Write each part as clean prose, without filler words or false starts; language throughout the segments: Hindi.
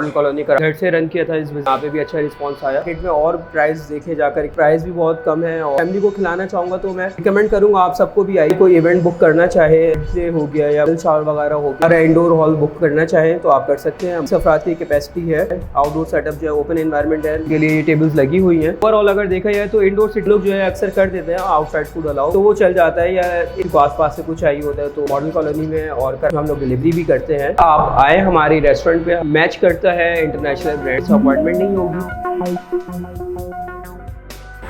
मॉडल कॉलोनी का घर से रन किया था। इस यहाँ पे भी अच्छा रिस्पांस आया। मार्केट में और प्राइस देखे जाकर प्राइस भी बहुत कम है और फैमिली को खिलाना चाहूँगा तो मैं रिकमेंड करूँगा आप सबको भी आइए। कोई इवेंट बुक करना चाहे, बर्थडे हो गया या शावर वगैरह हो गया, इंडोर हॉल बुक करना चाहे तो आप कर सकते हैं। 20 अफराद की कैपेसिटी है। आउटडोर सेटअप जो है, ओपन एनवायरनमेंट है, के लिए टेबल्स लगी हुई हैं। ओवरऑल अगर देखा जाए तो इंडोर सीट लोग जो है अक्सर कर देते हैं आउटसाइड फूड अलाउ, तो वो चल जाता है, या इनको आसपास से कुछ चाहिए होता है तो मॉडल कॉलोनी में और हम लोग डिलीवरी भी करते हैं। आप आए हमारे रेस्टोरेंट पे, मैच करता है इंटरनेशनल ब्रांड्स, अपॉइंटमेंट नहीं होगी।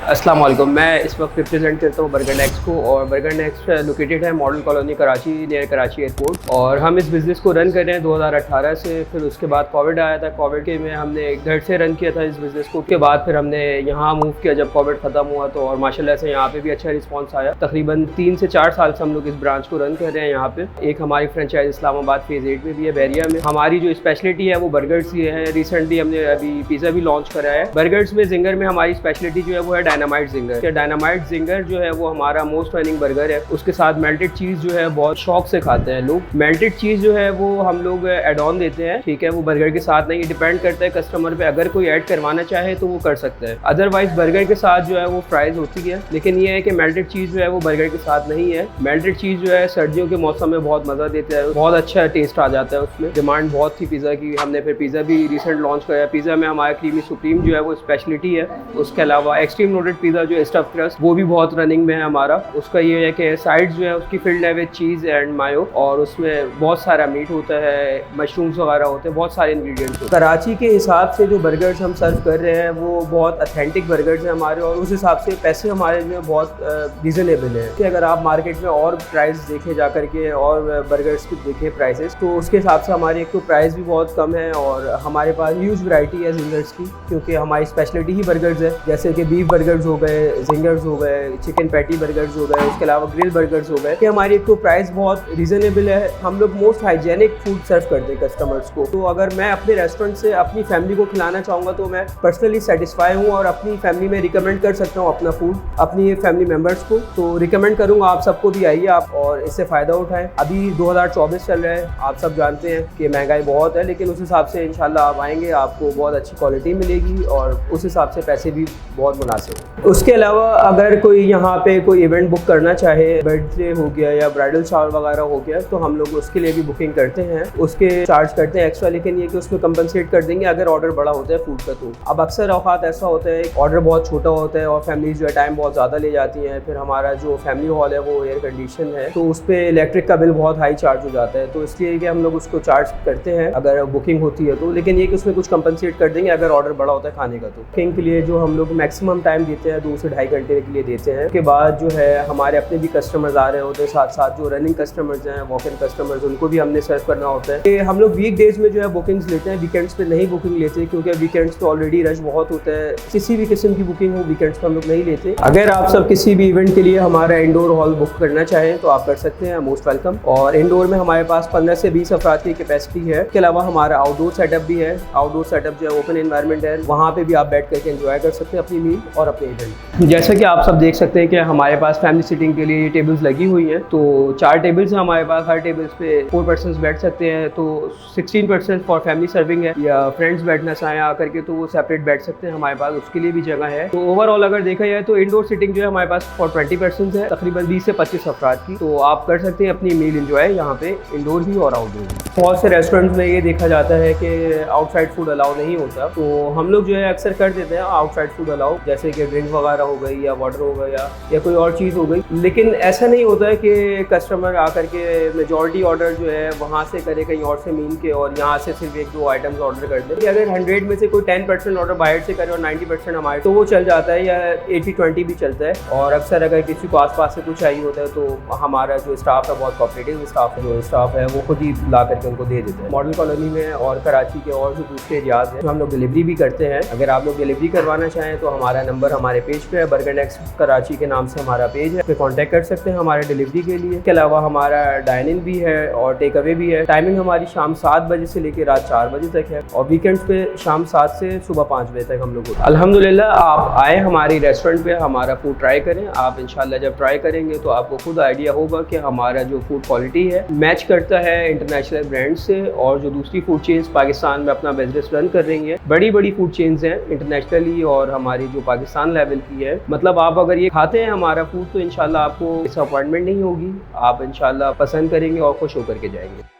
अस्सलाम वालेकुम, मैं इस वक्त रिप्रेजेंट करता हूँ बर्गर नेक्स्ट को, और बर्गर नेक्स्ट लोकेटेड है model colony Karachi, near Karachi airport. और हम इस बिज़नेस को रन कर रहे हैं 2018 से। फिर उसके बाद कोविड आया था, कोविड के में हमने घर से रन किया था इस बिज़नेस को। उसके बाद फिर हमने यहाँ मूव किया जब कोविड ख़त्म हुआ तो, और माशाल्लाह से यहाँ पे भी अच्छा रिस्पॉन्स आया। तकरीबन 3 से 4 साल से हम लोग इस ब्रांच को रन कर रहे हैं यहाँ पे। एक हमारी फ्रेंचाइज इस्लामाबाद फेज़ 8 में भी है, बैरिया में। हमारी जो स्पेशलिटी है वो बर्गर्स ही है। रिसेंटली हमने अभी पिज़्ज़ा भी लॉन्च करा है। बर्गर्स में जिंगर में हमारी स्पेशलिटी जो है वो है डायनामाइट जिंगर। डायनामाइट जिंगर जो है वो हमारा मोस्ट रनिंग बर्गर है। उसके साथ मेल्टेड चीज़ जो है बहुत शौक से खाते हैं लोग। मेल्टेड चीज़ जो है वो हम लोग एड ऑन देते हैं, ठीक है, वो बर्गर के साथ नहीं, डिपेंड करता है कस्टमर पे। अगर कोई ऐड करवाना चाहे तो वो कर सकता है, अदरवाइज बर्गर के साथ जो है वो फ्राइज होती है। लेकिन ये है कि मेल्टेड चीज़ जो है वो बर्गर के साथ नहीं है। मेल्टेड चीज़ जो है सर्दियों के मौसम में बहुत मज़ा देता है, बहुत अच्छा टेस्ट आ जाता है उसमें। डिमांड बहुत थी पिज़्ज़ा की, हमने फिर पिज़्ज़ा भी रिसेंट लॉन्च कराया। पिज़्ज़ा में हमारा क्रीमी सुप्रीम जो है वो स्पेशलिटी है। उसके अलावा एक्सट्रीम लोडेड पिज़्ज़ा जो स्टफ क्रस्ट वो भी बहुत रनिंग में है हमारा। उसका ये है कि साइड जो है उसकी फिल्ड है विद चीज़ एंड मायो, और उसमें बहुत सारा मीट होता है, मशरूम्स वगैरह होते हैं, बहुत सारे इंग्रेडिएंट्स होते हैं। कराची के हिसाब से जो बर्गर्स हम सर्व कर रहे हैं वो बहुत अथेंटिक बर्गर्स हैं हमारे, और उस हिसाब से पैसे हमारे जो बहुत रीज़नेबल हैं कि अगर आप मार्केट में और प्राइस देखे जा करके और बर्गर्स की देखें प्राइसेस, तो उसके हिसाब से हमारी एक तो प्राइस भी बहुत कम है, और हमारे पास ह्यूज वैरायटी है जिंगर्स की, क्योंकि हमारी स्पेशलिटी ही बर्गर्स है। जैसे कि बीफ बर्गर्स हो गए, जिंगर्स हो गए, चिकन पैटी बर्गर्स हो गए, उसके अलावा ग्रिल बर्गर्स हो गए, कि हमारी एक तो प्राइस बहुत रीजनेबल है। हम लोग मोस्ट हाइजेनिक फूड सर्व करते हैं कस्टमर्स को। तो अगर मैं अपने रेस्टोरेंट से अपनी फैमिली को खिलाना चाहूँगा तो मैं पर्सनली सेटिस्फाई हूँ, और अपनी फैमिली में रिकमेंड कर सकता हूँ अपना फूड अपनी फैमिली मेम्बर्स को। तो रिकमेंड करूँगा आप सबको भी आइए आप और इससे फ़ायदा उठाएँ। अभी 2024 चल रहा है, आप सब जानते हैं कि महंगाई बहुत है, लेकिन उस हिसाब से इंशाल्लाह आप आएँगे, आपको बहुत अच्छी क्वालिटी मिलेगी और उस हिसाब से पैसे भी बहुत मुनासिब। उसके अलावा अगर कोई यहाँ पे कोई इवेंट बुक करना चाहे, बर्थडे हो गया या ब्राइडल शावर वगैरह हो गया, तो हम लोग उसके लिए भी बुकिंग करते हैं। उसके चार्ज करते हैं एक्स्ट्रा, लेकिन ये कि उसमें कंपनसेट कर देंगे अगर ऑर्डर बड़ा होता है फूड का। तो अब अक्सर औकात ऐसा होता है ऑर्डर बहुत छोटा होता है और फैमिलीज जो है टाइम बहुत ज़्यादा ले जाती हैं। फिर हमारा जो फैमिली हॉल है वो एयर कंडीशन है, तो उस पर इलेक्ट्रिक का बिल बहुत हाई चार्ज हो जाता है। तो इसलिए कि हम लोग उसको चार्ज करते हैं अगर बुकिंग होती है तो, लेकिन ये कि उसमें कुछ कंपनसेट कर देंगे अगर ऑर्डर बड़ा होता है खाने का। तो बुकिंग के लिए जो हम लोग मैक्सिमम टाइम देते हैं 2 से ढाई घंटे के लिए देते हैं। उसके बाद जो है हमारे अपने भी कस्टमर्स आ रहे होते हैं, साथ साथ जो रनिंग कस्टमर्स हैं, वॉक इन कस्टमर्स, उनको भी हमने सर्व करना होता है। कि हम लोग वीक डेज में जो है बुकिंग्स लेते हैं, वीकेंड्स पे नहीं बुकिंग लेते, क्योंकि वीकेंड्स पे ऑलरेडी रश बहुत होता है। किसी भी किस्म की बुकिंग हो वीकेंड्स पे हम लोग नहीं लेते। अगर आप सब किसी भी इवेंट के लिए हमारा इंडोर हॉल बुक करना चाहें तो आप कर सकते हैं, मोस्ट वेलकम। और इंडोर में हमारे पास 15 से 20 अफराद की कैपेसिटी है। इसके अलावा हमारा आउटडोर सेटअप भी है। आउटडोर सेटअप जो है ओपन एनवायरनमेंट है, वहाँ पे भी आप बैठ करके एंजॉय कर सकते हैं अपनी मील और अपने इवेंट। जैसा कि आप सब देख सकते हैं कि हमारे पास फैमिली सिटिंग के लिए ये टेबल्स लगी हुई हैं। तो 4 टेबल्स हैं हमारे पास, हर टेबल्स पे 4 पर्सन्स बैठ सकते हैं। तो 16% फॉर फैमिली सर्विंग है, या फ्रेंड्स बैठना चाहें आकर के तो वो सेपरेट बैठ सकते हैं, हमारे पास उसके लिए भी जगह है। तो ओवरऑल अगर देखा जाए तो इंडोर सिटिंग जो है हमारे पास फॉर 20 पर्सन्स है, तकरीबन 20 से 25 अफराद की। तो आप कर सकते हैं अपनी मील एंजॉय यहाँ पे, इंडोर भी और आउटडोर भी। बहुत से रेस्टोरेंट्स में ये देखा जाता है कि आउटसाइड फूड अलाउ नहीं होता, तो हम लोग जो है अक्सर कर देते हैं आउटसाइड फूड अलाउ, जैसे कि ड्रिंक वगैरह हो गई या वाटर हो गया या कोई और चीज़ हो गई। लेकिन ऐसा नहीं होता है कि कस्टमर आकर के मेजॉरिटी ऑर्डर जो है वहाँ से करे कहीं और से मील के, और यहाँ से सिर्फ 1-2 आइटम्स ऑर्डर कर दे। अगर 100 में से कोई 10% ऑर्डर बाहर से करे और 90% हमारे, तो वो चल जाता है, या 80-20 भी चलता है। और अक्सर अगर किसी को आसपास से कुछ चाहिए होता है तो हमारा जो स्टाफ है बहुत कोऑपरेटिव स्टाफ है, जो स्टाफ है वो खुद ही ला करके उनको दे देते हैं। मॉडल कॉलोनी में और कराची के और जो दूसरे एरियाज हैं तो हम लोग डिलीवरी भी करते हैं। अगर आप लोग डिलीवरी करवाना चाहें तो हमारा नंबर हमारे पेज पे है, बर्गर नेक्स्ट कराची के नाम से हमारा पेज है, पे कांटेक्ट कर सकते हैं हमारे डिलीवरी के लिए। इसके अलावा हमारा डाइन इन भी है और टेक अवे भी है। टाइमिंग हमारी शाम 7 बजे से लेकर रात 4 बजे तक है और वीकेंड्स पे शाम 7 से सुबह 5 बजे तक हम लोग होते हैं। अल्हम्दुलिल्लाह आप आए हमारी रेस्टोरेंट पे, हमारा फूड ट्राई करें। आप इंशाल्लाह जब ट्राई करेंगे तो आपको खुद आइडिया होगा कि हमारा जो फूड क्वालिटी है मैच करता है इंटरनेशनल ब्रांड से। और जो दूसरी फूड चेन्स पाकिस्तान में अपना बिजनेस रन कर रही हैं, बड़ी बड़ी फूड चेन्स हैं इंटरनेशनली और हमारी जो पाकिस्तान लेवल की है, मतलब आप अगर ये खाते हैं हमारा फूड तो इंशाल्लाह आपको डिसअपॉइंटमेंट नहीं होगी। आप इंशाल्लाह पसंद करेंगे और खुश होकर के जाएंगे।